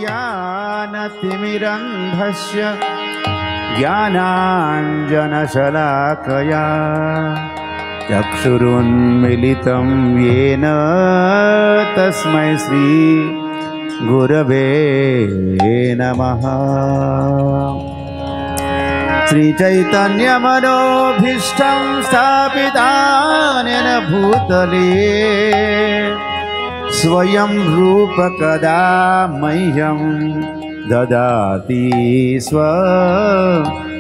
ज्ञानतिमिरन्धस्य ज्ञानाञ्जनशलाकया चक्षुरुन्मीलितं येन तस्मै श्री गुरवे नमः। श्रीचैतन्यमनोभीष्टं स्थापितानेन भूतले स्वयं रूप कदा मह्यं ददाति स्वपदान्तिकम्।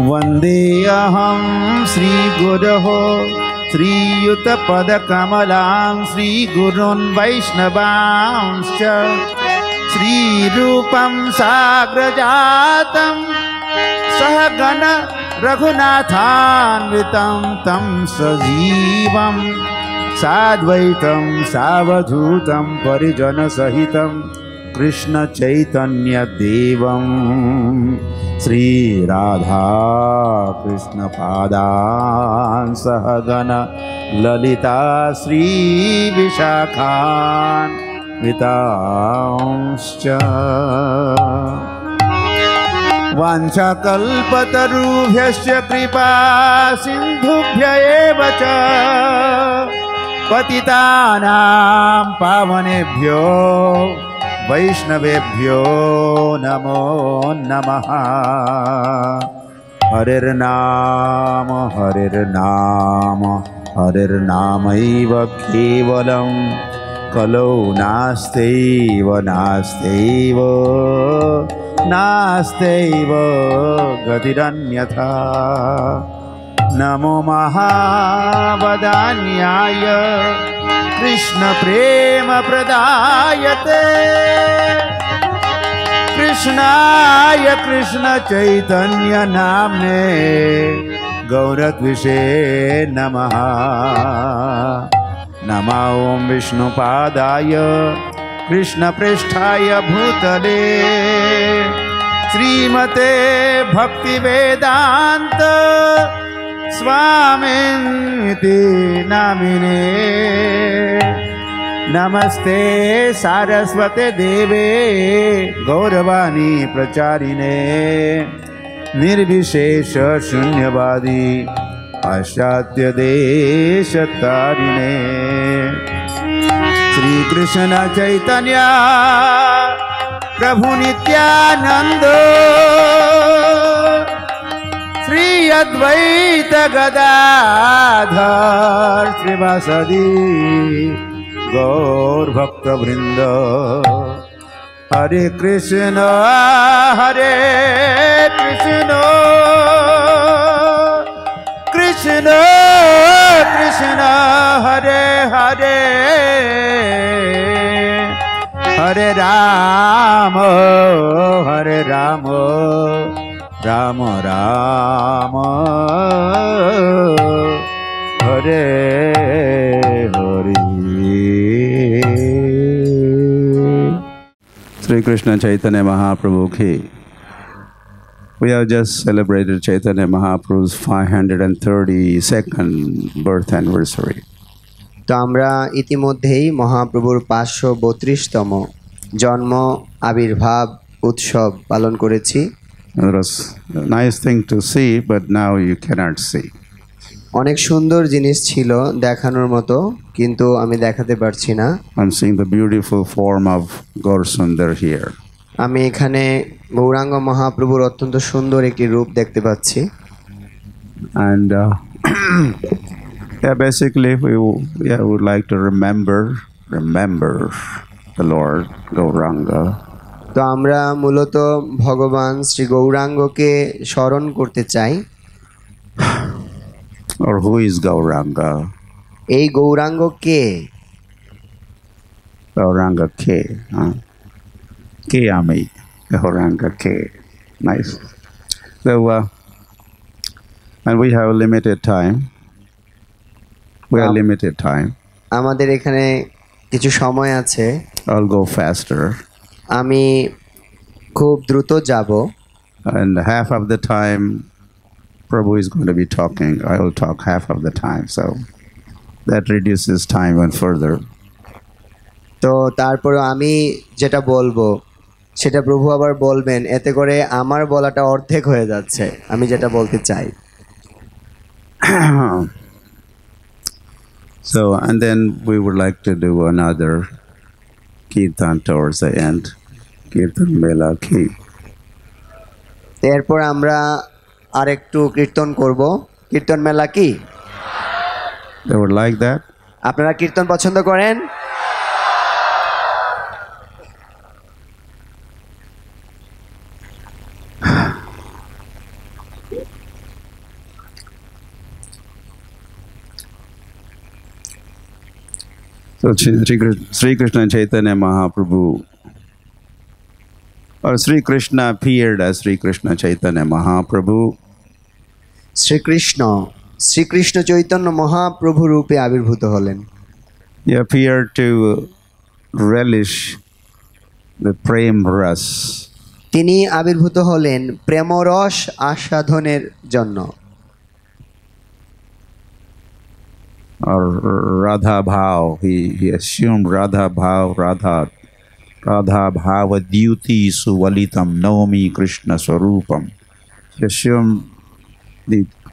वन्देऽहं श्रीगुरोः श्रीयुतपदकमलां श्रीगुरून् वैष्णवांश्च श्रीरूपं साग्रजातं सहगण रघुनाथान्वितं तं सजीवं साद्वैतं सावधूतं परिजनसहितं कृष्णचैतन्यदेवं श्रीराधा कृष्णपादान् सहगण ललिता श्रीविशाखान्वितांश्च। वाञ्छाकल्पतरुभ्यश्च कृपा सिन्धुभ्य एव च पतितानां पावनेभ्यो वैष्णवेभ्यो नमो नमः। हरिर्नाम हरिर्नाम हरिर्नामैव केवलं कलौ नास्त्यैव नास्त्यैव नास्त्यैव गतिरन्यथा। नमो महावदान्याय कृष्णप्रेमप्रदायते कृष्णाय कृष्णचैतन्यनाम्ने गौरद्विषे नमः। नमो ॐ विष्णुपादाय कृष्णप्रेष्ठाय भूतले श्रीमते भक्तिवेदान्त स्वामिनिति नामिने। नमस्ते सारस्वते देवे गौरवाणी प्रचारिणे निर्विशेष शून्यवादी पाश्चात्य देशतारिणे। श्री कृष्ण चैतन्य प्रभु नित्यानंद श्री अद्वैत गदाधर श्रीवासदि गौर भक्त वृंद। हरे Krishna Krishna Krishna Hare Hare Hare Ram Ram Ram Hare Hare. Sri Krishna Chaitanya Mahaprabhu ki. We have just celebrated Chaitanya Mahaprabhu's 532nd birth anniversary. তো আমরা ইতিমধ্যেই মহাপ্রভুর 532তম জন্ম আবির্ভাব উৎসব পালন করেছি। It was a nice thing to see, but now you cannot see. অনেক সুন্দর জিনিস ছিল দেখানোর মতো, কিন্তু আমি দেখাতে পারছি না। I'm seeing the beautiful form of Gaur Sundar here. আমি এখানে গৌরাঙ্গ মহাপ্রভুর অত্যন্ত সুন্দর একটি রূপ দেখতে পাচ্ছি। And yeah, basically we would like to remember the Lord Gauranga. তো আমরা মূলত ভগবান শ্রী গৌরাঙ্গকে স্মরণ করতে চাই। Or who is Gauranga? এই গৌরাঙ্গ কে? Gauranga ke, ke ami, Gauranga ke. Nice. So and we have limited time. We have limited time. আমাদের এখানে কিছু সময় আছে। I'll go faster. আমি খুব দ্রুত যাব। And half of the time Prabhu is going to be talking. I will talk half of the time, so that reduces time even further. তো তারপরে আমি যেটা বলবো সেটা প্রভু আবার বলবেন, এতে করে আমার বলাটা অর্ধেক হয়ে যাচ্ছে আমি যেটা বলতে চাই। So, and then we would like to do another kirtan towards the end. Kirtan Mela Ki. এরপর আমরা আরেকটু কীর্তন করব। কীর্তন মেলা কি? They would like that? আপনারা কীর্তন পছন্দ করেন? So Sri Krishna Chaitanya Mahaprabhu, or Sri Krishna appeared as Sri Krishna Chaitanya Mahaprabhu. Shrikrishna Chaitanya Mahaprabhu রূপে আবির্ভূত হলেন। He appeared to relish the prem ras. তিনি আবির্ভূত হলেন প্রেমরস আস্বাদনের জন্য। Or Radha Bhav. He assumed Radha Bhav, Radha Bhava Dyuti Suvalitam Naomi Krishna Swarupam. He assumed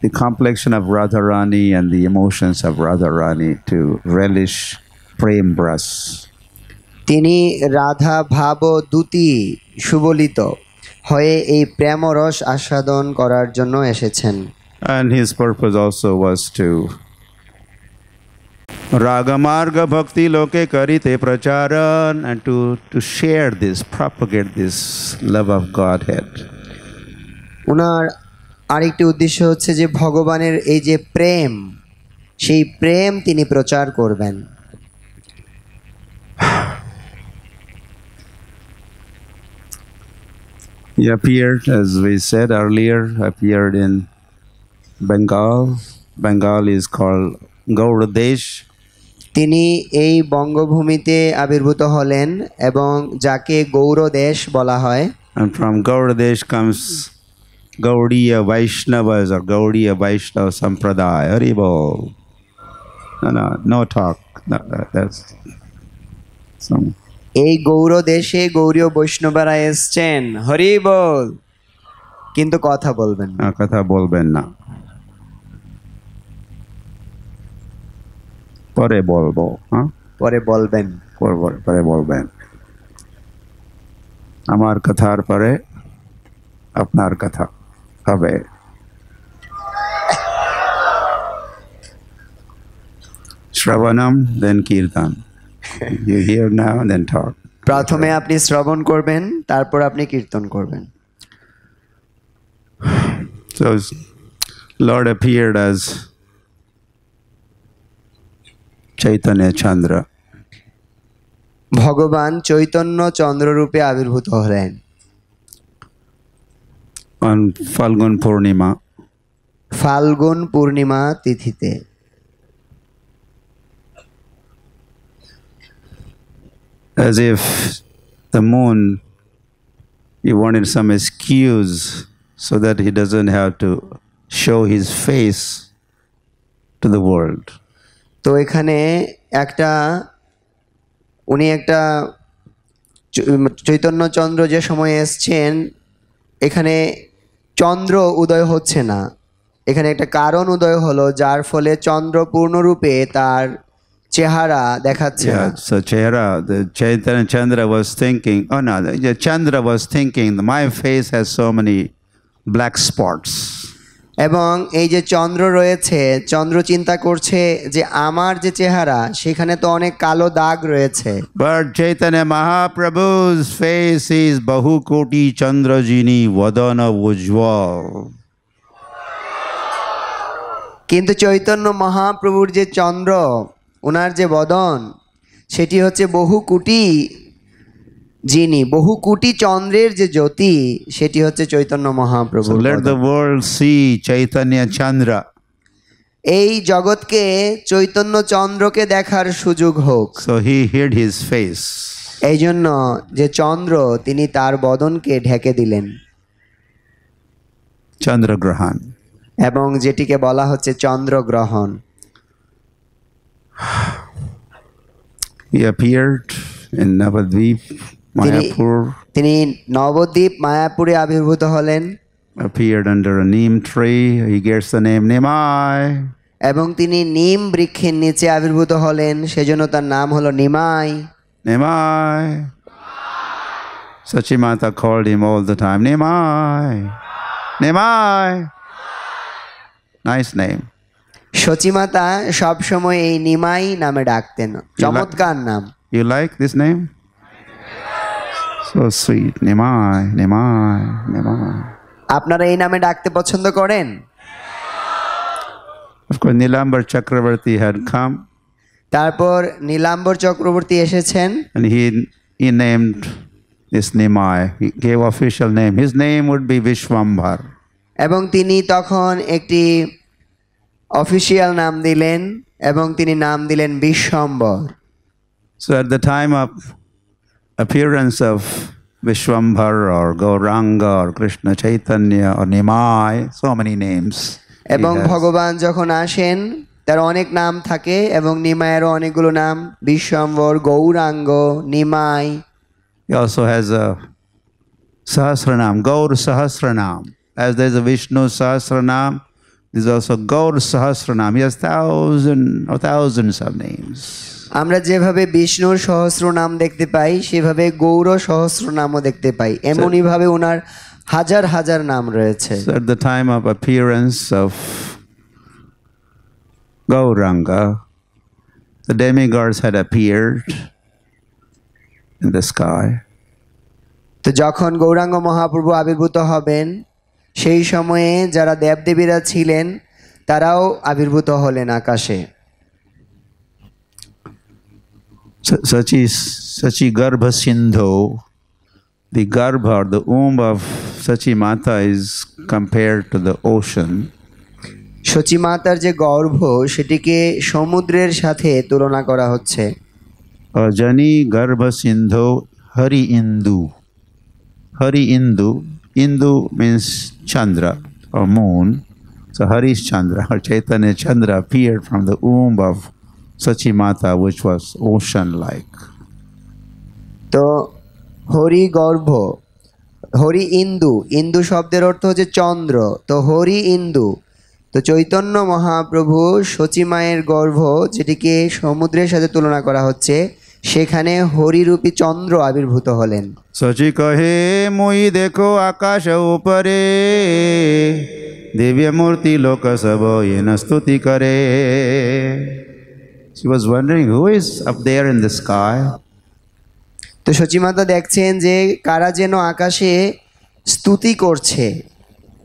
the complexion of Radharani and the emotions of Radharani to relish prem ras. তিনি রাধা ভাব দ্যুতি সুবলিত হয়ে এই প্রেমরস আস্বাদন করার জন্য এসেছেন। And his purpose also was to Ragamarga Bhakti Loke Karite Pracharan, and to share this, propagate this love of Godhead. ওনার আরেকটি উদ্দেশ্য হচ্ছে যে ভগবানের এই যে প্রেম, সেই প্রেম তিনি প্রচার করবেন। He appeared, as we said earlier, appeared in Bengal. Bengal is called Gauradesh. তিনি এই বঙ্গভূমিতে আবির্ভূত হলেন এবং যাকে গৌড়দেশ বলা হয়। And from Gauradesh comes Gaudiya Vaishnavas or Gaudiya Vaishnava Sampradaya. Hari Bol. No talk. That's some. এই গৌড়দেশে গৌড়ীয় বৈষ্ণবরা এসছেন, হরি বল, কিন্তু কথা বলবেন না। কথা বলবেন না, পরে বলবো। পরে বলবেন, পরে বলবেন। আমার কথার পরে আপনার কথা হবে। শ্রবণম, then kirtan. You hear now, then talk. প্রথমে আপনি শ্রবণ করবেন, তারপর আপনি কীর্তন করবেন। So Lord appeared as Chaitanya Chandra. ভগবান চৈতন্য চন্দ্র রূপে আবির্ভূত হলেন On Falgun Purnima. ফাল্গুন পূর্ণিমা তিথিতে। As if the moon, he wanted some excuse so that he doesn't have to show his face to the world. তো এখানে উনি একটা চৈতন্য চন্দ্র যে সময় এসছেন, এখানে চন্দ্র উদয় হচ্ছে না, এখানে একটা কারণ উদয় হলো যার ফলে চন্দ্র পূর্ণরূপে তার চেহারা দেখাচ্ছে না। So the Chaitanya Chandra was thinking, Chandra was thinking, my face has so many black spots. এবং এই যে চন্দ্র রয়েছে, চন্দ্র চিন্তা করছে যে আমার যে চেহারা সেখানে তো অনেক কালো দাগ রয়েছে। But Chaitanya Mahaprabhu's face is Bahu Koti Chandrajini Vadana Ujjwal. কিন্তু চৈতন্য মহাপ্রভুর যে চন্দ্র, ওনার যে বদন, সেটি হচ্ছে বহু কোটি চন্দ্রের যে জ্যোতি, সেটি হচ্ছে Chaitanya Mahaprabhu. So let the world see Chaitanya Chandra. এই জগৎকে চৈতন্য চন্দ্রকে দেখার সুযোগ হোক। So he hid his face. এই জন্য যে চন্দ্র, তিনি তার বদনকে ঢেকে দিলেন, Chandragrahan. এবং যেটিকে বলা হচ্ছে চন্দ্রগ্রহণ। He appeared in Navadvip, Mayapur, তিনি নবদ্বীপ মায়াপুরে আবির্ভূত হলেন appeared under a neem tree. He gets the name Nimai. এবং তিনি নিম বৃক্ষের নিচে আবির্ভূত হলেন, সেজন্য তার নাম হলো Nimai. Nimai. Sachimata called him all the time, Nimai, Nimai. Nice name. সচিমাতা সবসময় এই নিমাই নামে ডাকতেন, চমৎকার নাম। You like this name? So sweet. Nimai, Nimai, Nimai. আপনারা এই নামে ডাকতে পছন্দ করেন? Of course, Nilambar Chakravarti had come তারপর নীলাম্বর চক্রবর্তী এসেছেন and he named this Nimai. He gave official name. His name would be Vishwambar. এবং তিনি তখন একটি অফিসিয়াল নাম দিলেন এবং তিনি নাম দিলেন Bishwambhar. So at the time of appearance of Vishwambar or Gauranga or Krishna Chaitanya or Nimai, so many names. এবং ভগবান যখন আসেন তার অনেক নাম থাকে এবং নিমায়েরও অনেকগুলো নাম, Bishwambhar, Gauranga, Nimai. He also has a Sahasranam, Gaur Sahasranam. As there is a Vishnu Sahasranam, there is also Gaur Sahasranam. He has thousands of names. আমরা যেভাবে বিষ্ণুর সহস্র নাম দেখতে পাই সেভাবে গৌর সহস্র নামও দেখতে পাই, এমনই ভাবে ওনার হাজার হাজার নাম রয়েছে। So at the time of appearance of Gauranga, the demigods had appeared in the sky. তো যখন গৌরাঙ্গ মহাপ্রভু আবির্ভূত হবেন সেই সময়ে যারা দেবদেবীরা ছিলেন তারাও আবির্ভূত হলেন আকাশে। Sachi Garbha Sindhu, the Garbha or the womb of Sachi Mata is compared to the ocean. সচিমাতার যে গর্ভ সেটিকে সমুদ্রের সাথে তুলনা করা হচ্ছে। Jani Garbha Sindhu Hari Indu. Hari Indu. Indu means Chandra or moon. So Harish Chandra or Chaitanya Chandra appeared from the womb of Sachi Mata, which was ocean-like. তো হরি গর্ভ, হরি ইন্দু, ইন্দু শব্দের অর্থ হচ্ছে চন্দ্র, তো হরি ইন্দু। তো চৈতন্য মহাপ্রভু সচিমায়ের গর্ভ যেটিকে সমুদ্রের সাথে তুলনা করা হচ্ছে সেখানে হরিরূপী চন্দ্র আবির্ভূত হলেন। সচি কহে মুই দেখো আকাশ উপরে দিব্য মূর্তি লোক সব এন স্তুতি করে। She was wondering who is up there in the sky. তো সচিমাতা দেখছেন যে কারা যেন আকাশে স্তুতি করছে।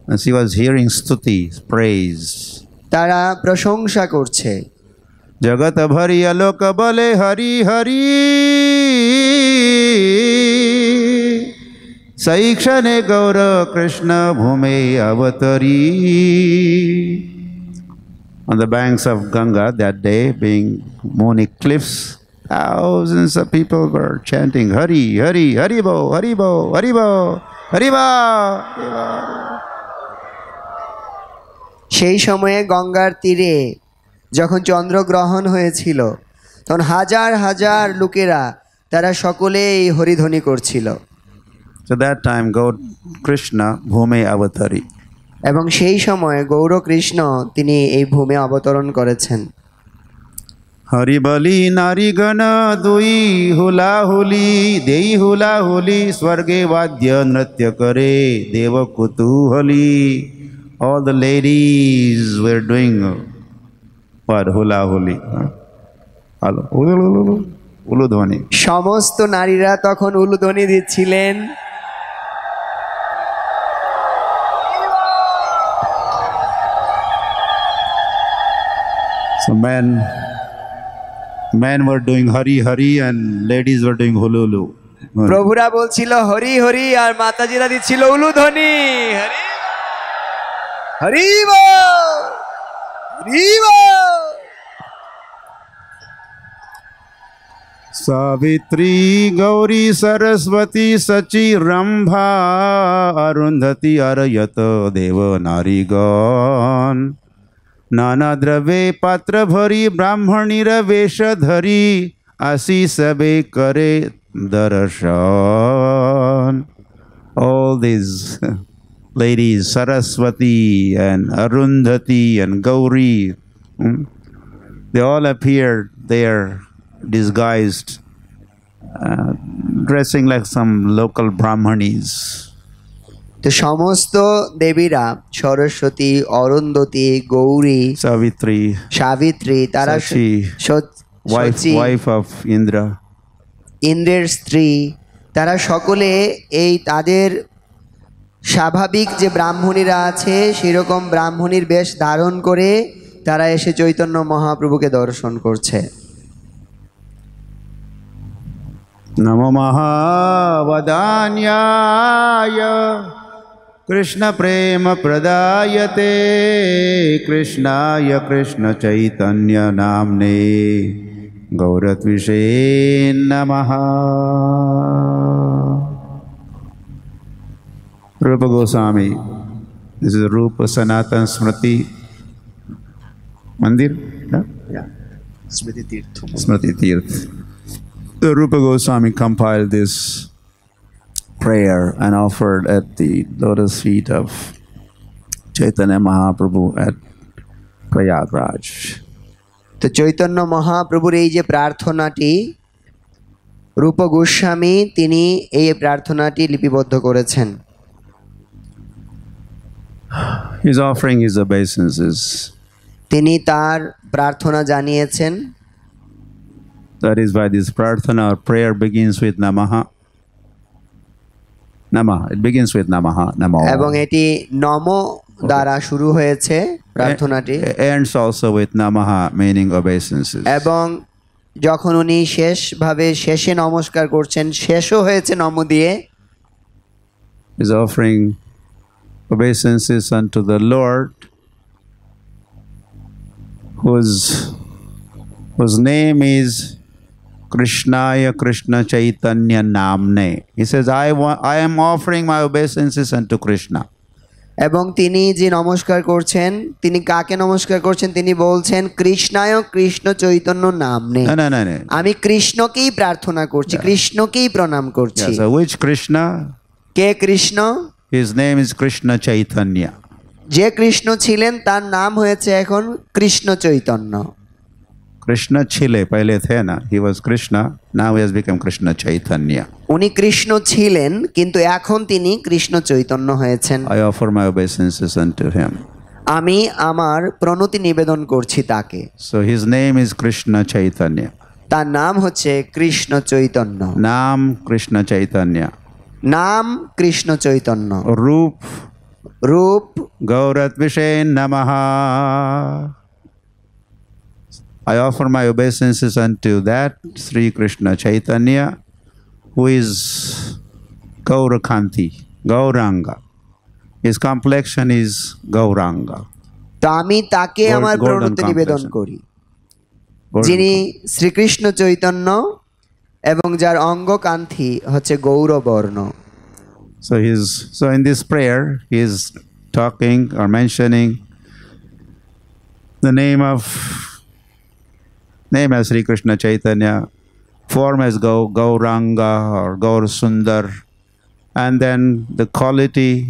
And she was hearing stuti, praise. তারা প্রশংসা করছে। জগত ভরি আলোক বলে হরি হরি সেই ক্ষণে Gour Krishna ভূমে অবতরী। On the banks of Ganga that day, being moon eclipse, thousands of people were chanting Hari, Hari, Haribo, Haribo, Haribo, Hariba, Hariba. সেই সময়ে গঙ্গার তীরে যখন চন্দ্রগ্রহণ হয়েছিল তখন হাজার হাজার লোকেরা তারা সকলে এই হরিধ্বনি করছিল। So that time God Krishna Bhume Avatari. এবং সেই সময় গৌর কৃষ্ণ তিনি এই ভূমে অবতরণ করেছেন। হরি বলি নারীগণ দুই হুলা হুলি দেই হুলা হুলি স্বর্গে বাদ্য নৃত্য করে দেব কুতূহলী। All the ladies were doing what? Hula huli. Hello. Uludhwani. সমস্ত নারীরা তখন উলুধ্বনি দিচ্ছিলেন। So men were doing hari hari and ladies were doing hululu. প্রভুরা বলছিল হরি হরি আর মাতাজিরা দিচ্ছিল উলুধ্বনি। হরি হরি বল, হরি বল। सावित्री गौरी सरस्वती सची रंभा अरुंधति अरयत देव नारीगण नाना द्रव्ये पात्र भरी ब्राह्मणीर वेश धरी Asi sabe kare darshan. All these ladies, Saraswati and Arundhati and Gauri, they all appeared there disguised, dressing like some local Brahmanis. তো সমস্ত দেবীরা সরস্বতী, অরুন্ধতী, গৌরী, Savitri, সাবিত্রী, তারা Sachi, wife of Indra. ইন্দ্রের স্ত্রী, তারা সকলে এই তাদের স্বাভাবিক যে ব্রাহ্মণীরা আছে সেরকম ব্রাহ্মণীর বেশ ধারণ করে তারা এসে চৈতন্য মহাপ্রভুকে দর্শন করছে। Namo Mahavadanyaya Krishna Prema Pradayate Krishnaya Krishna Chaitanya Namne Gauratvishe Namaha. Rupa Goswami, this is Rupa Sanatan Smriti Mandir? Yeah. Smriti Tirth. The Rupa Goswami compiled this prayer and offered at the lotus feet of Chaitanya Mahaprabhu at Prayagraj. তো চৈতন্য মহাপ্রভুর এই যে প্রার্থনাটি রূপ গোস্বামী তিনি এই প্রার্থনাটি লিপিবদ্ধ করেছেন। He's offering his obeisances. তিনি তার প্রার্থনা জানিয়েছেন। That is why this prarthana or prayer begins with Namaha. Namaha. It begins with Namaha. Namo. এবং এটি নম দ্বারা শুরু হয়েছে প্রার্থনাটি। Ends also with Namaha, meaning obeisances. এবং যখন উনি শেষে নমস্কার করছেন শেষও হয়েছে নম দিয়ে। He's offering obeisances unto the Lord, whose name is Krishnaya Krishna Chaitanya Namne. He says, I am offering my obeisances unto Krishna. এবং তিনি যে নমস্কার করছেন তিনি কাকে নমস্কার করছেন তিনি বলছেন কৃষ্ণায় কৃষ্ণ চৈতন্য নামনে। No. আমি কৃষ্ণকেই প্রার্থনা করছি, কৃষ্ণকেই প্রণাম করছি। So which Krishna? K Krishna? His name is Krishna Chaitanya. যে কৃষ্ণ ছিলেন তার নাম হয়েছে এখন Krishna Chaitanya. Krishna Chile, pehle the na. He was Krishna, now he has become Krishna Chaitanya. উনি কৃষ্ণ ছিলেন কিন্তু এখন তিনি কৃষ্ণ চৈতন্য হয়েছেন। I offer my obeisances unto him. আমি আমার প্রণতি নিবেদন করছি তাকে। So his name is Krishna Chaitanya. তার নাম হচ্ছে Krishna Chaitanya. Naam Krishna Chaitanya. নাম কৃষ্ণ চৈতন্য। Roop রূপ Gauratvishe Namaha. I offer my obeisances unto that Sri Krishna Chaitanya, who is Gaurakanti, Gauranga. His complexion is Gauranga. তো আমি তাকে আমার প্রণতি নিবেদন করি, যিনি শ্রীকৃষ্ণ চৈতন্য এবং যার অঙ্গকান্তি হচ্ছে গৌরবর্ণ। So in this prayer, he is talking or mentioning the name as Sri Krishna Chaitanya, form as Gauranga or Gaur Sundar, and then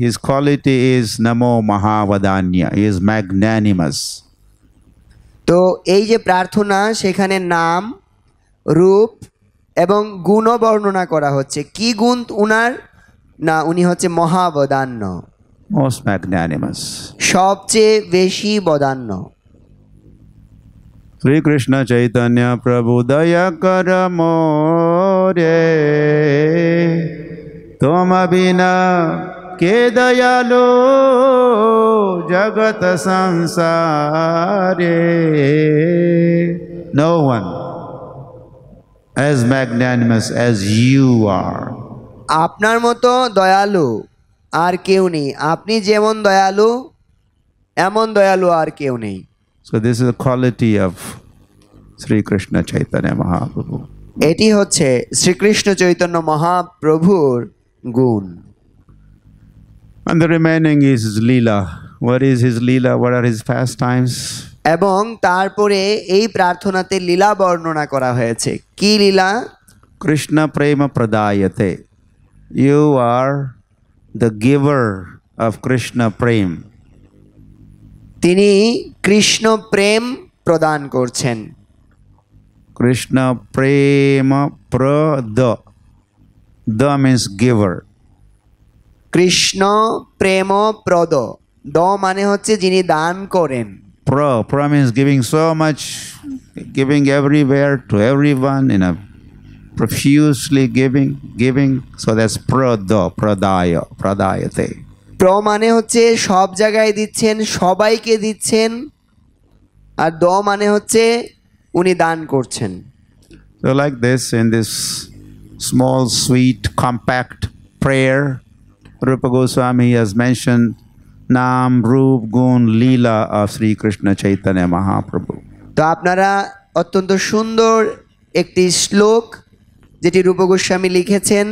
his quality is Namo Mahavadanya. He is magnanimous. তো এই যে প্রার্থনা সেখানে নাম, রূপ এবং গুণ বর্ণনা করা হচ্ছে। কি গুণ উনার? না, উনি হচ্ছে মহাবদান্য, Most magnanimous. সবচেয়ে বেশি বদান্য। Sri Krishna Chaitanya Prabhu Daya Kara More Toma Bina Ke Dayalo Jagat Sansare. No one as magnanimous as you are. আপনার মতো দয়ালু আর কেউ নেই। আপনি যেমন দয়ালু এমন দয়ালু আর কেউ নেই। So this is the quality of Sri Krishna Chaitanya Mahaprabhu. এটি হচ্ছে শ্রীকৃষ্ণ চৈতন্য মহাপ্রভুর গুণ। And the remaining is his Leela. What is his Leela? What are his pastimes? এবং তারপরে এই প্রার্থনাতে লীলা বর্ণনা করা হয়েছে। কি লীলা? Krishna prema pradayate. You are the giver of Krishna prem. তিনি কৃষ্ণ প্রেম প্রদান করছেন। Krishna prema prada. Da means giver. Krishna প্রেম প্রদ, দ মানে হচ্ছে যিনি দান করেন। Pra means giving so much, giving everywhere to everyone in a profusely giving. So that's prada, pradayate. প্র মানে হচ্ছে সব জায়গায় দিচ্ছেন, সবাইকে দিচ্ছেন, আর দ মানে হচ্ছে উনি দান করছেন। So like this, in this small, sweet, compact prayer, Rupa Goswami has mentioned Nam, Rup, Gun, Leela of Sri Krishna Chaitanya Mahaprabhu. তো আপনারা অত্যন্ত সুন্দর একটি শ্লোক যেটি রূপ গোস্বামী লিখেছেন,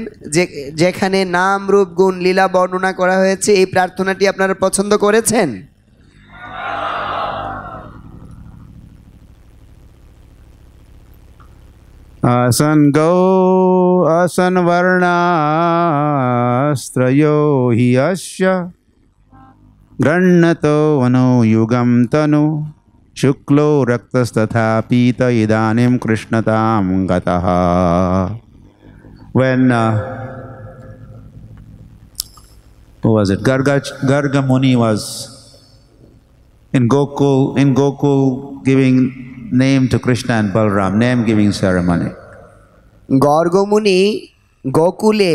যেখানে নাম, রূপ, গুণ, লীলা বর্ণনা করা হয়েছে, এই প্রার্থনাটি আপনারা পছন্দ করেছেন? Asan go asan varna strayo hi asya grannato vano yugam tanu shuklo raktastatha pita idanim krishnatam gataha. When who was it? Garga Muni was in Gokul giving name to Krishna and Balram, name giving ceremony. Gargamuni গোকুলে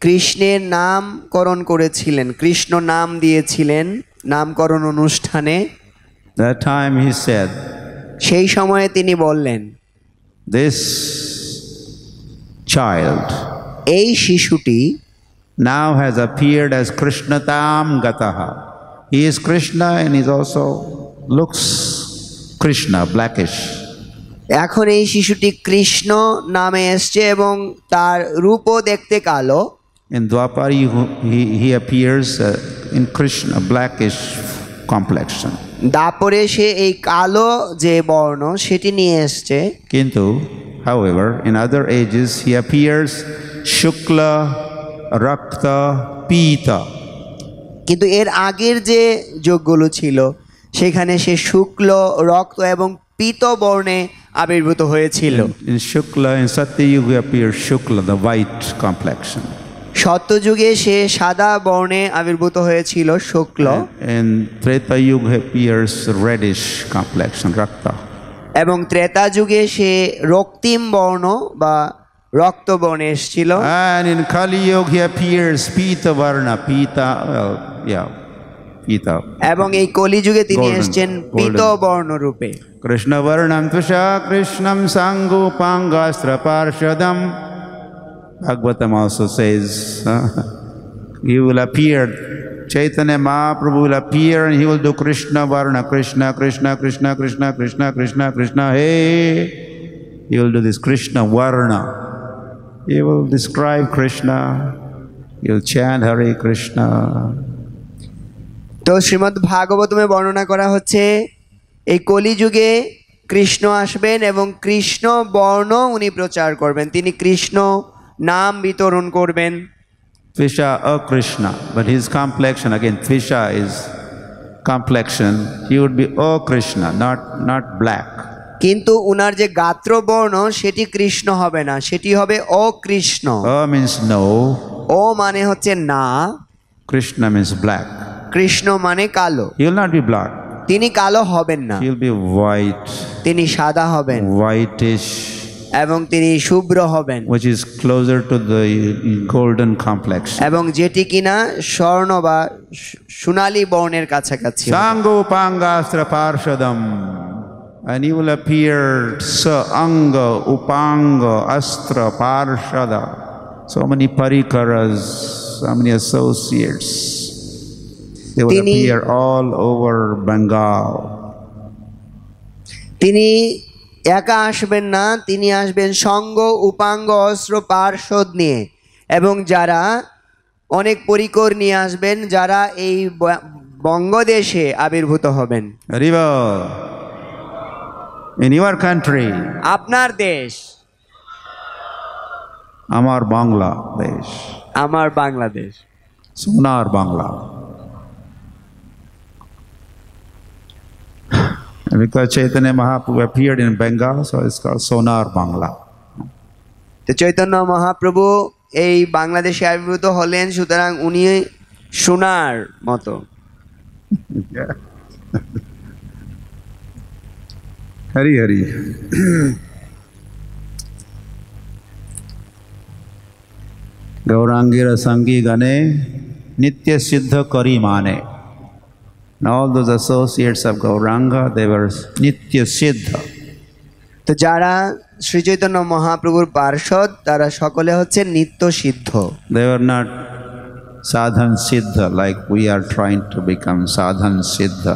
কৃষ্ণের নামকরণ করেছিলেন, কৃষ্ণ নাম দিয়েছিলেন নামকরণ অনুষ্ঠানে। That time he said, সেই সময়ে তিনি বললেন, this child এই শিশুটি now has appeared as Krishnatam Gataha. He is Krishna and he also looks Krishna, blackish. এখন এই শিশুটি কৃষ্ণ নামে এসছে এবং তার রূপও দেখতে কালো। In Dwapari he appears in Krishna, blackish complexion. দাপরে সে এই কালো যে বর্ণ সেটি নিয়ে এসছে। Kintu, however, in other ages he appears Shukla, Rakta, Pita. কিন্তু এর আগের যে যোগগুলো ছিল সেখানে সে শুক্ল, রক্ত এবং পীত বর্ণে আবির্ভূত হয়েছিল। In Shukla, in Satyayuga appears Shukla, the white complexion. সত্যযুগে সে সাদা বর্ণে আবির্ভূত হয়েছিল, শুক্ল। In Treta Yuga appears reddish complexion, Rakta. এবং ত্রেতা যুগে সে রক্তিম বর্ণ বা রক্ত বর্ণে এসেছিল। And in Kali Yuga he appears Pita Varna, Pita, Pita. এবং এই কলিযুগে তিনি Golden, এসেছেন পীত বর্ণ রূপে। Krishna Varnam Tusha Krishnam Sangu Pangastra Parshadam. Bhagavatam also says he will appear, Chaitanya Mahaprabhu will appear and he will do Krishna Varna, Krishna, Krishna, Krishna, Krishna, Krishna, Krishna, Krishna, hey. He will do this Krishna Varna. He will describe Krishna. He will chant Hare Krishna. তো শ্রীমদ্ ভাগবতমে বর্ণনা করা হচ্ছে এই কলিযুগে কৃষ্ণ আসবেন এবং কৃষ্ণ বর্ণ উনি প্রচার করবেন, তিনি কৃষ্ণ নাম বিতরণ করবেন। Tvisha Krishna, but his complexion, again Tvisha is complexion, he would be Krishna, not black. কিন্তু উনার যে গাত্র বর্ণ সেটি কৃষ্ণ হবে না, সেটি হবে অকৃষ্ণ। Means no, ও মানে হচ্ছে না, Krishna means black. কৃষ্ণ মানে কালো। He will not be black, তিনি কালো হবেন না, he will be white, তিনি সাদা হবেন whitish, এবং তিনি শুভ্র হবেন, which is closer to the golden complexion. এবং যেটি কিনা স্বর্ণ বা সোনালী বর্ণের কাছাকাছি। Sango Pangastra Parshadam, and he will appear Sa Anga, Upanga, Astra, Parshada, so many parikaras, so many associates. They will appear all over Bengal. তিনি একা আসবেন না, তিনি আসবেন সঙ্গ, উপাঙ্গ, অস্ত্র, পার্শ্বদ নিয়ে, এবং যারা অনেক পরিকর নিয়ে আসবেন, যারা এই বঙ্গদেশে আবির্ভূত হবেন। Haribo. In your country, আপনার দেশ, Amar Bangladesh, আমার Bangladesh. Sonar Bangla. Because Chaitanya Mahaprabhu appeared in Bengal, so it's called Sonar Bangla. তো চৈতন্য মহাপ্রভু এই বাংলাদেশে আবির্ভূত হলেন, সুতরাং উনি সোনার মতো। Yeah. Hari Hari. Gaurangira Sangi Gane Nitya Siddha Kari Mane. And all those associates of Gauranga, they were Nitya Siddha. তো যারা শ্রী চৈতন্য মহাপ্রভুর পার্ষদ তারা সকলে হচ্ছে নিত্য সিদ্ধ। They were not Sadhan Siddha like we are trying to become Sadhan Siddha.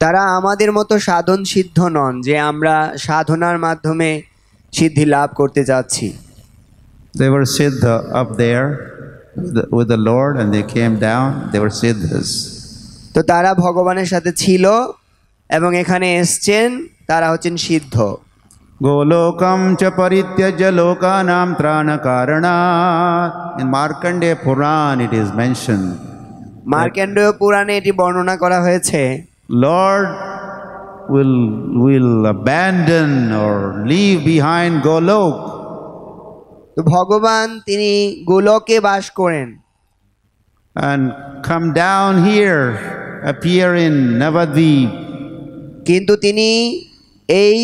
তারা আমাদের মতো সাধন সিদ্ধ নন যে আমরা সাধনার মাধ্যমে সিদ্ধি লাভ করতে যাচ্ছি। They were Siddha up there with the Lord and they came down, they were Siddhas. তো তারা ভগবানের সাথে ছিল এবং এখানে এসছেন, তারা হচ্ছেন সিদ্ধ। Golokam cha parityajya lokanam trana karanat. In Markandeya Puran it is mentioned. Markandeya পুরাণে এটি বর্ণনা করা হয়েছে, Lord will abandon or leave behind Golok. তো ভগবান তিনি গোলকে বাস করেন And come down here, appear in Navadvip. কিন্তু তিনি এই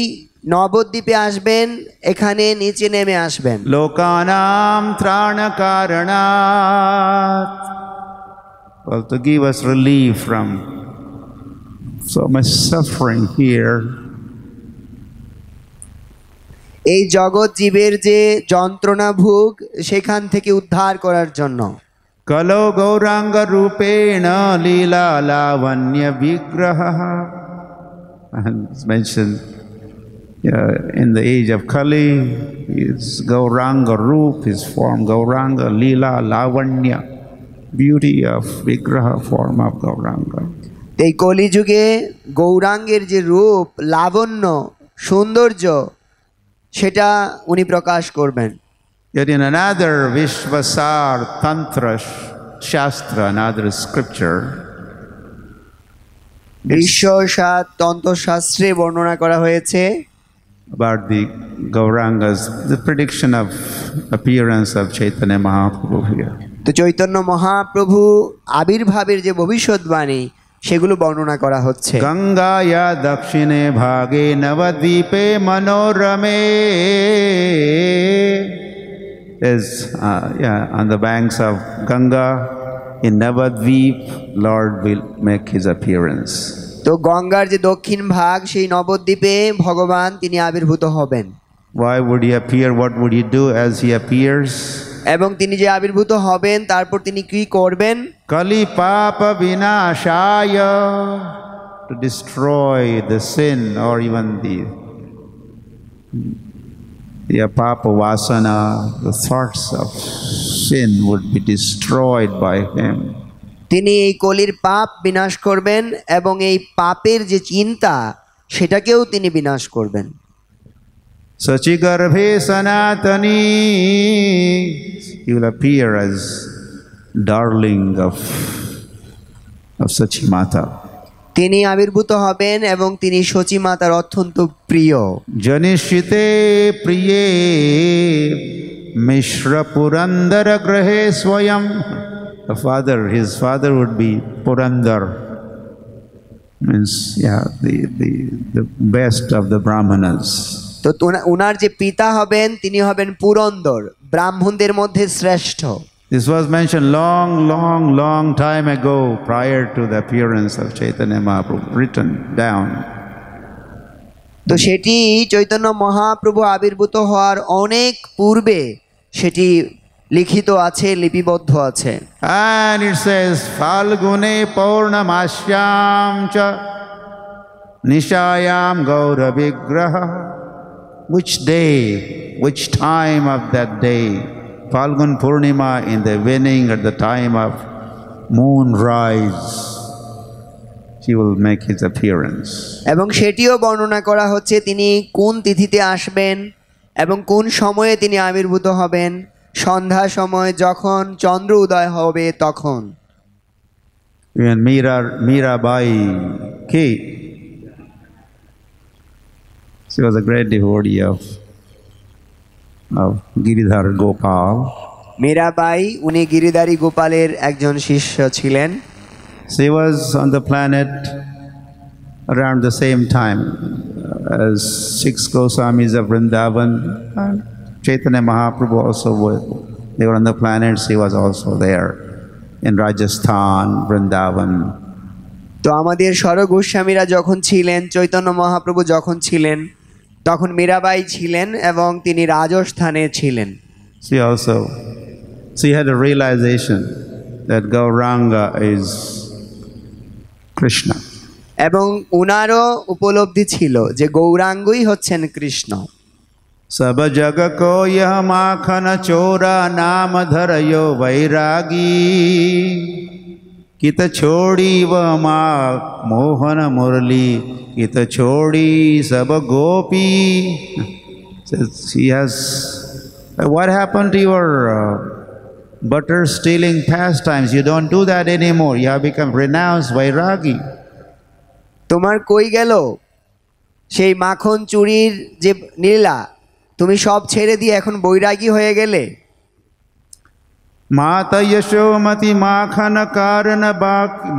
নবদ্বীপে আসবেন, এখানে নিচে নেমে আসবেন। Lokanam trana karanat. Well, to give us relief from so much suffering here. এই জগৎ জীবের যে যন্ত্রণা ভোগ সেখান থেকে উদ্ধার করার জন্য। Kalo Gauranga Rupena Lila Lavanya Vigraha. And it's mentioned in the age of Kali, his Gauranga Roop, his form Gauranga Lila Lavanya, beauty of Vigraha, form of Gauranga. এই কলিযুগে গৌরাঙ্গের যে রূপ, লাবণ্য, সৌন্দর্য সেটা উনি প্রকাশ করবেন। Yet in another Vishvasar Tantra Shastra, another scripture, ঈশ্বরসার তন্ত্রশাস্ত্রে বর্ণনা করা হয়েছে about the Gaurangas, the prediction of appearance of Chaitanya Mahaprabhu here. তো চৈতন্য মহাপ্রভু আবির্ভাবের যে ভবিষ্যৎবাণী সেগুলো বর্ণনা করা হচ্ছে। Gangaya dakshine bhage navadvipe manorame is on the banks of Ganga in Navadvip, Lord will make his appearance. তো গঙ্গার যে দক্ষিণ ভাগ সেই নবদ্বীপে ভগবান তিনি আবির্ভূত হবেন। Why would he appear? What would he do as he appears? এবং তিনি যে আবির্ভূত হবেন তারপর তিনি কি করবেন? Kali papa vinashaya, to destroy the sin or even the papa vasana, the thoughts of sin would be destroyed by him. তিনি এই কলির পাপ বিনাশ করবেন এবং এই পাপের যে চিন্তা সেটাকেও তিনি বিনাশ করবেন। Sachigarbhe sanatani, he will appear as darling of Sachimata. তিনি আবির্ভূত হবেন এবং তিনি সচী মাতার অত্যন্ত প্রিয়। Janishite priye Mishra Purandara grahe swayam. His father would be Purandar, means the best of the Brahmanas. তো উনার যে পিতা হবেন তিনি হবেন পুরন্দর, ব্রাহ্মণদের মধ্যে শ্রেষ্ঠ। This was mentioned long time ago, prior to the appearance of Chaitanya Mahaprabhu, written down. তো সেটি চৈতন্য মহাপ্রভু আবির্ভূত হওয়ার অনেক পূর্বে সেটি লিখিত আছে, লিপিবদ্ধ আছে। And it says, Falgune Paurnamashyam cha Nishayam Gaura Vigraha. Which day, which time of that day? Falgun Purnima, in the evening at the time of moonrise, he will make his appearance. এবং সেটিও বর্ণনা করা হচ্ছে তিনি কোন তিথিতে আসবেন এবং কোন সময়ে তিনি আবির্ভূত হবেন, সন্ধ্যা সময় যখন চন্দ্র উদয় হবে তখন। When Mirabai came, she was a great devotee of Giridhar Gopal. Mirabai উনি গিরিধারী গোপালের একজন শিষ্য ছিলেন। She was on the planet around the same time as six Goswamis of Vrindavan. And Chaitanya Mahaprabhu also they were on the planet. She was also there in Rajasthan, Vrindavan. তো আমাদের ষড় গোস্বামীরা যখন ছিলেন, চৈতন্য মহাপ্রভু যখন ছিলেন, তখন মীরাবাই ছিলেন এবং তিনি রাজস্থানে ছিলেন। She had a realization that Gauranga is Krishna. এবং উনারও উপলব্ধি ছিল যে গৌরাঙ্গই হচ্ছেন কৃষ্ণ। সব জগ কো ইহ মাখন চোরা নাম ধরয়ো বৈরাগী কিত ছোড়ি ব মা মোহন মুরলি কিত ছোড়ি সব Gopi. What happened to your butter stealing pastimes? You don't do that anymore. You have become renounced vairagi. তোমার কই গেল সেই মাখন চুরির যে লীলা, তুমি সব ছেড়ে দিয়ে এখন বৈরাগী হয়ে গেলে। माता यशोमती माखन कारण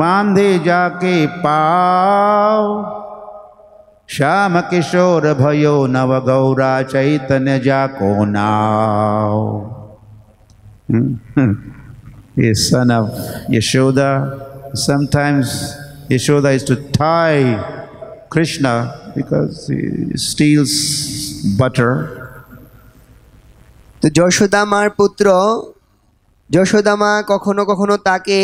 बांधे जाके पाओ श्याम किशोर भयो नव गौरा चैतन्य जाको नाओ। He is son of Yashoda. Sometimes Yashoda is to tie Krishna because he steals butter. তো যশোদা মার পুত্র যশোদা মা কখনো কখনো তাকে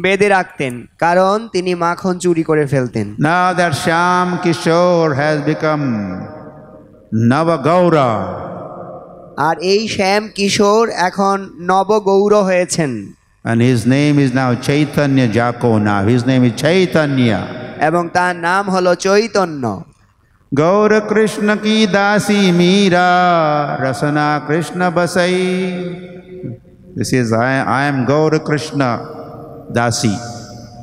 বেঁধে রাখতেন, কারণ তিনি মাখন চুরি করে ফেলতেন। Now that Shyam Kishore has become Navagaura. আর এই শ্যাম কিশোর এখন নবগৌর হয়েছেন। And his name is now Chaitanya Jakona. His name is Chaitanya. এবং তার নাম হলো Chaitanya. Gaura Krishna ki dasi Meera Rasana Krishna basai. This is I am Gaura Krishna Dasi.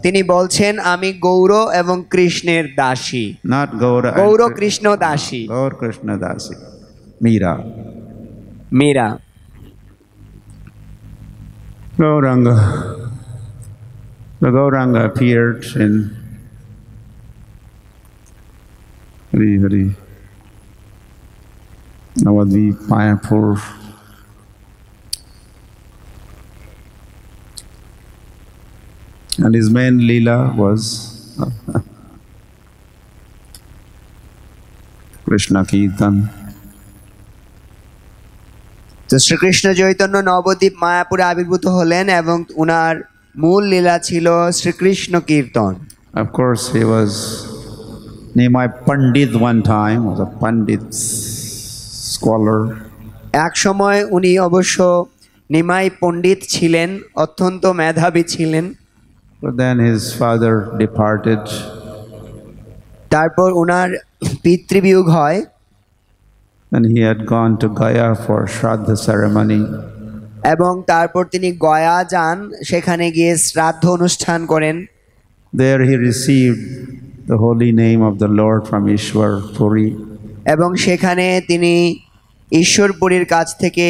তিনি বলছেন আমি গৌর এবং কৃষ্ণের দাসী। Not Gaura. গৌর কৃষ্ণ দাসী। Gaura Krishna Dasi. Meera. Meera. Gauranga. The Gauranga appeared in Hari Navadvip, Mayapur. And his main leela was Krishna Kirtan. তো শ্রীকৃষ্ণ চৈতন্য নবদ্বীপ মায়াপুরে আবির্ভূত হলেন এবং উনার মূল লীলা ছিল শ্রীকৃষ্ণ কীর্তন। Of course, he was Nimai Pandit one time, was a Pandit scholar. এক সময় উনি অবশ্য নিমাই পণ্ডিত ছিলেন, অত্যন্ত মেধাবী ছিলেন। But then his father departed. তারপর উনার পিতৃবিয়োগ হয়। And he had gone to Gaya for Shraddha ceremony. এবং তারপর তিনি গয়া যান, সেখানে গিয়ে শ্রাদ্ধ অনুষ্ঠান করেন। There he received the holy name of the Lord from Ishwar Puri. এবং সেখানে তিনি ঈশ্বরপুরীর কাছ থেকে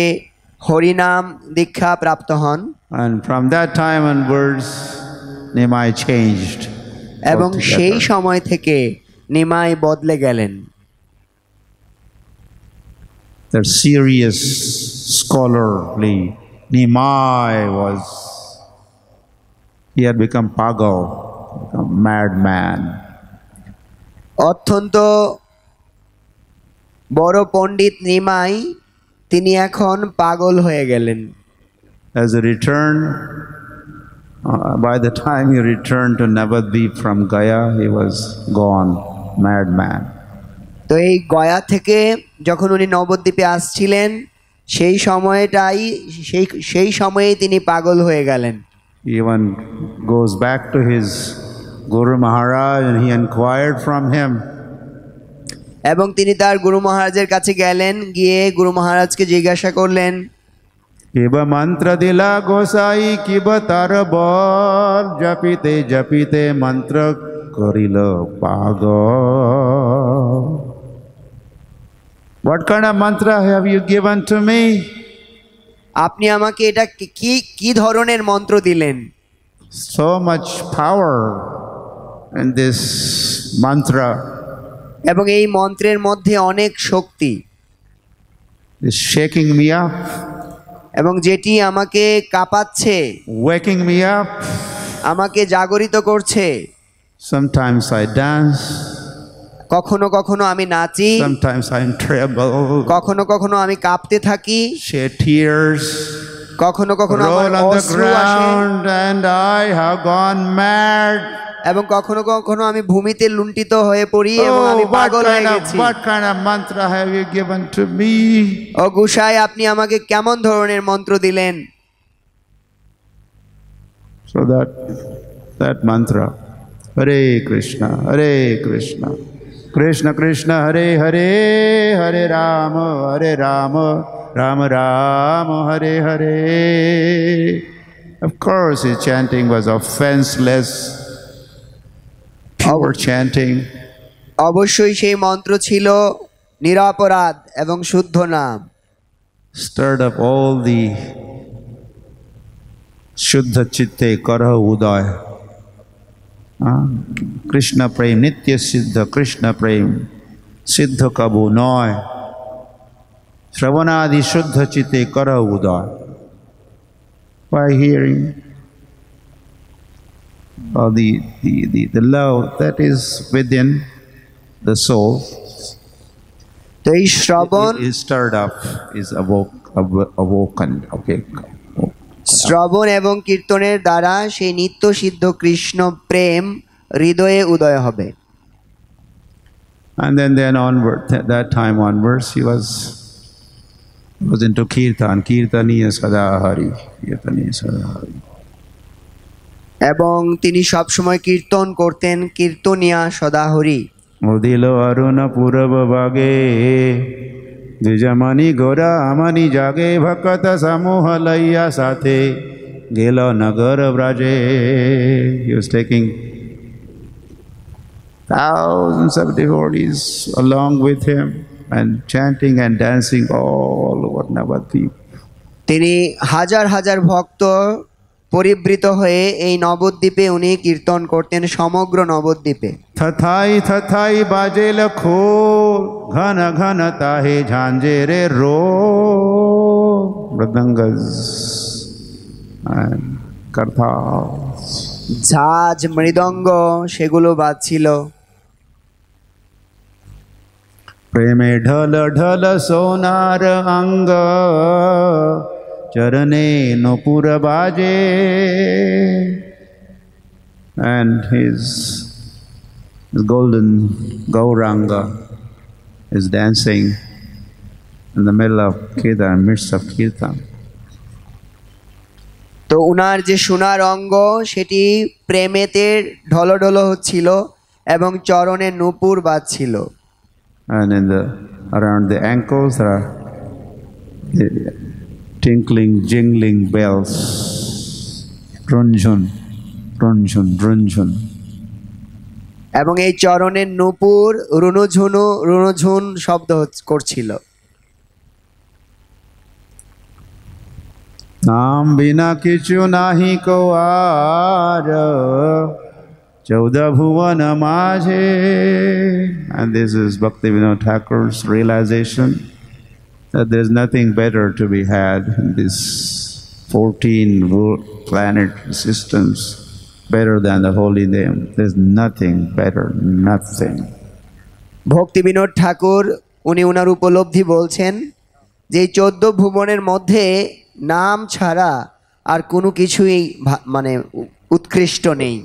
হরিনাম দীক্ষা প্রাপ্ত হন। And from that time onwards, Nimai changed. এবং সেই সময় থেকে নিমাই বদলে গেলেন। The serious scholarly Nimai was, he had become pagal, a madman. অত্যন্ত বড় পণ্ডিত নিমাই তিনি এখন পাগল হয়ে গেলেন। As a return, by the time he returned to Navadvip from Gaya, he was gone, madman. তো এই গয়া থেকে যখন উনি নবদ্বীপে আসছিলেন, সেই সময়েই তিনি পাগল হয়ে গেলেন। He even goes back to his Guru Maharaj and he inquired from him. এবং তিনি তার গুরু মহারাজের কাছে গেলেন, গিয়ে গুরু মহারাজকে জিজ্ঞাসা করলেন, किब मंत्र दिला गोसाई किब तार बल जपिते जपिते मंत्र करिल पागल. What kind of mantra have you given to me? আপনি আমাকে এটা কি কি ধরনের মন্ত্র দিলেন? So much power in this mantra. এবং এই মন্ত্রের মধ্যে অনেক শক্তি, It's shaking me up, এবং যেটি আমাকে কাঁপাচ্ছে, waking me up. আমাকে জাগরিত করছে। Sometimes I dance, কখনো কখনো আমি নাচি, sometimes I'm tremble, কখনো কখনো আমি কাঁপতে থাকি, shed tears, কখনো কখনো আমার roll on the অশ্রু আসে, ground, and I have gone mad. এবং কখনো কখনো আমি ভূমিতে লুণ্ঠিত হয়ে পড়ি এবং আমি পাগল হয়ে গেছি। What kind of mantra have you given to me? ও গোসাই, আপনি আমাকে কেমন ধরনের মন্ত্র দিলেন? So that mantra, Hare Krishna, Krishna Krishna, Hare Hare, Hare Rama, Rama Rama, Hare Hare. Of course, his chanting was offenseless, pure chanting. অবশ্যই সেই মন্ত্র ছিল নিরপরাধ এবং শুদ্ধ নাম। Stirred up all the Shuddha Chitte Kara Uday. Krishna Prem, Nitya Siddha Krishna Prem, Siddha Kabu Noy, Shravanadi Shuddha Chitte Kara Uday. By hearing all the love that is within the soul, তো এই শ্রবণ is stirred up, is awoken. Okay. শ্রবণ এবং কীর্তনের দ্বারা সেই নিত্য সিদ্ধ কৃষ্ণ প্রেম হৃদয়ে উদয় হবে। And then onward, that time onwards, he was into Kirtaniya Sadahari. এবং তিনি সব সময় কীর্তন করতেন, কীর্তনিয়া সদাহরি। উদিল অরুণ পূরব বাগে দ্বিজমণি গোরা আমনি জাগে ভকত সমূহ লইয়া সাথে গেল নগর ব্রাজে. He was taking thousands of devotees along with him and chanting and dancing all over Navadvip. তিনি হাজার হাজার ভক্ত পরিবৃত হয়ে এই নবদ্বীপে উনি কীর্তন করতেন, সমগ্র নবদ্বীপে। থথাই বাজেল খোল ঘন ঘন তাহে ঝাঞ্জে রে রো মৃদঙ্গজ করথা, ঝাঁজ মৃদঙ্গ সেগুলো বাজছিল। প্রেমে ঢল ঢল সোনার অঙ্গ চরণে নপুর বাজে. And his golden Gauranga is dancing in the middle of Kirtan, midst of Kirtan. তো উনার যে সোনার অঙ্গ সেটি প্রেমেতে ঢলঢল হচ্ছিল এবং চরণে নূপুর বাজছিল। And around the ankles there are tinkling, jingling bells. Runjun, runjun, runjun. এবং এই চরণের নূপুর রুনুঝুনু রুনুঝুন শব্দ করছিল। নাম বিনা কিছু নাহি কো আর 14 ভুবন মাঝে. And this is Bhaktivinoda Thakur's realization that there's nothing better to be had in these 14 planet systems better than the holy name. There's nothing better, nothing. Bhaktivinod ঠাকুর উনি ওনার উপলব্ধি বলছেন যে 14 ভুবনের মধ্যে নাম ছাড়া আর কোনো কিছুই মানে উৎকৃষ্ট নেই।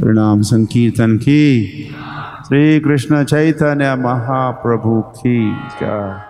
प्रणाम संकीर्तन की, श्री कृष्ण चैतन्य महाप्रभु की जय।